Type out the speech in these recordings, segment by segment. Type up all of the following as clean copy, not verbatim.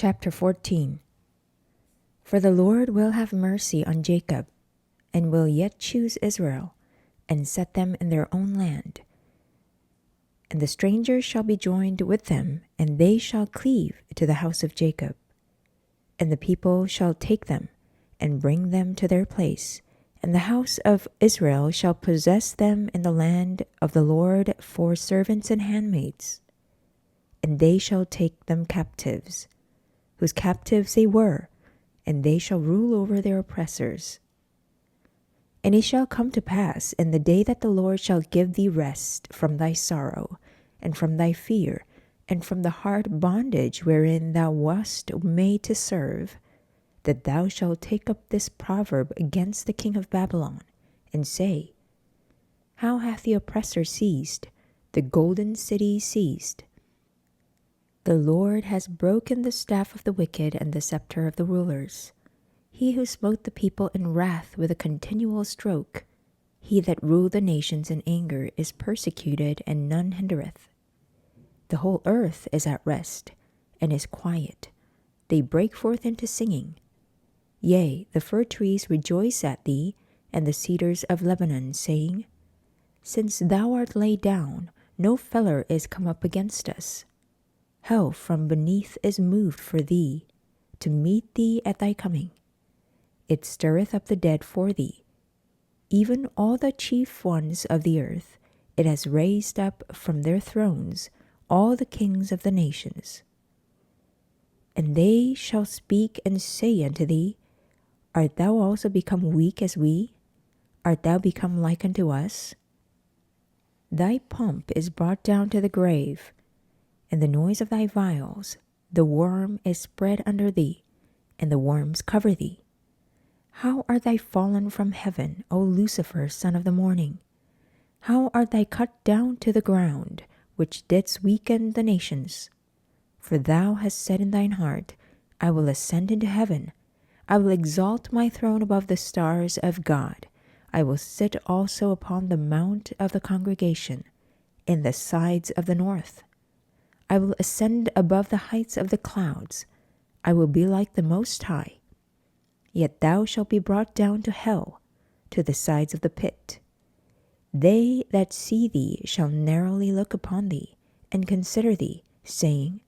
Chapter 14. For the Lord will have mercy on Jacob, and will yet choose Israel, and set them in their own land. And the strangers shall be joined with them, and they shall cleave to the house of Jacob. And the people shall take them, and bring them to their place, and the house of Israel shall possess them in the land of the Lord for servants and handmaids. And they shall take them captives, whose captives they were, and they shall rule over their oppressors. And it shall come to pass in the day that the Lord shall give thee rest from thy sorrow, and from thy fear, and from the hard bondage wherein thou wast made to serve, that thou shalt take up this proverb against the king of Babylon, and say, How hath the oppressor seized, the golden city seized? The Lord has broken the staff of the wicked and the scepter of the rulers. He who smote the people in wrath with a continual stroke, he that ruled the nations in anger is persecuted, and none hindereth. The whole earth is at rest, and is quiet. They break forth into singing. Yea, the fir trees rejoice at thee, and the cedars of Lebanon, saying, Since thou art laid down, no feller is come up against us. Hell from beneath is moved for thee, to meet thee at thy coming. It stirreth up the dead for thee. Even all the chief ones of the earth, it has raised up from their thrones all the kings of the nations. And they shall speak and say unto thee, Art thou also become weak as we? Art thou become like unto us? Thy pomp is brought down to the grave, and the noise of thy vials, the worm is spread under thee, and the worms cover thee. How art thou fallen from heaven, O Lucifer, son of the morning? How art thou cut down to the ground, which didst weaken the nations? For thou hast said in thine heart, I will ascend into heaven. I will exalt my throne above the stars of God. I will sit also upon the mount of the congregation, in the sides of the north. I will ascend above the heights of the clouds. I will be like the Most High. Yet thou shalt be brought down to hell, to the sides of the pit. They that see thee shall narrowly look upon thee, and consider thee, saying,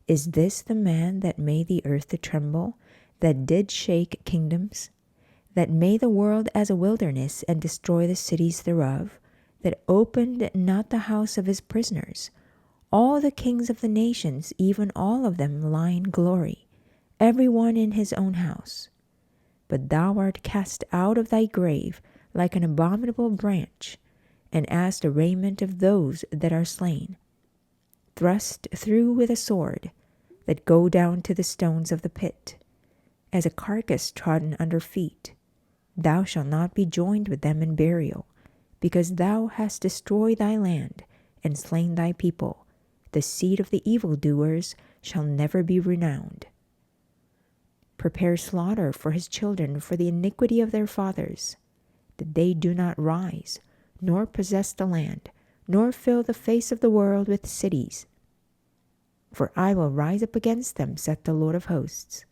Is this the man that made the earth to tremble, that did shake kingdoms, that made the world as a wilderness, and destroy the cities thereof, that opened not the house of his prisoners? All the kings of the nations, even all of them, lie in glory, every one in his own house. But thou art cast out of thy grave like an abominable branch, and as the raiment of those that are slain, thrust through with a sword, that go down to the stones of the pit, as a carcass trodden under feet. Thou shalt not be joined with them in burial, because thou hast destroyed thy land, and slain thy people. The seed of the evildoers shall never be renowned. Prepare slaughter for his children for the iniquity of their fathers, that they do not rise, nor possess the land, nor fill the face of the world with cities. For I will rise up against them, saith the Lord of hosts,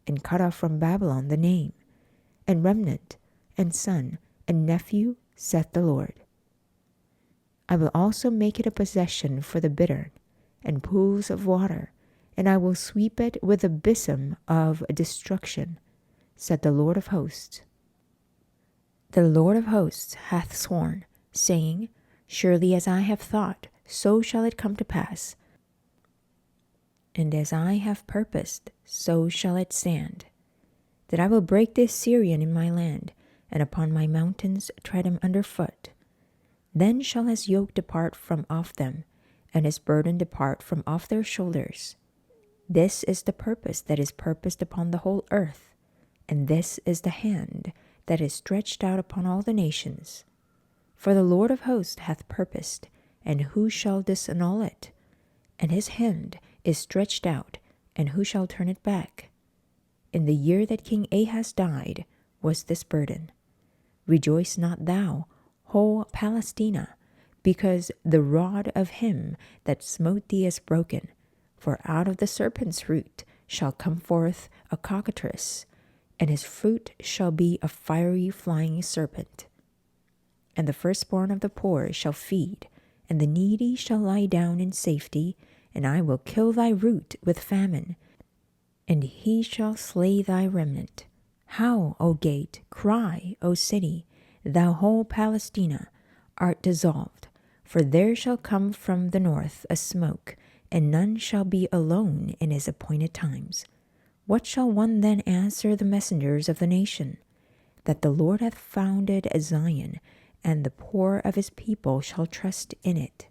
and cut off from Babylon the name, and remnant, and son, and nephew, saith the Lord. I will also make it a possession for the bittern, and pools of water, and I will sweep it with the besom of destruction, said the Lord of hosts. The Lord of hosts hath sworn, saying, Surely as I have thought, so shall it come to pass, and as I have purposed, so shall it stand, that I will break the Assyrian in my land, and upon my mountains tread him under foot. Then shall his yoke depart from off them, and his burden depart from off their shoulders. This is the purpose that is purposed upon the whole earth, and this is the hand that is stretched out upon all the nations. For the Lord of hosts hath purposed, and who shall disannul it? And his hand is stretched out, and who shall turn it back? In the year that King Ahaz died was this burden. Rejoice not thou, whole Palestina, because the rod of him that smote thee is broken, for out of the serpent's root shall come forth a cockatrice, and his fruit shall be a fiery flying serpent. And the firstborn of the poor shall feed, and the needy shall lie down in safety, and I will kill thy root with famine, and he shall slay thy remnant. How, O gate, cry, O city, thou whole Palestina, art dissolved, for there shall come from the north a smoke, and none shall be alone in his appointed times. What shall one then answer the messengers of the nation? That the Lord hath founded Zion, and the poor of his people shall trust in it.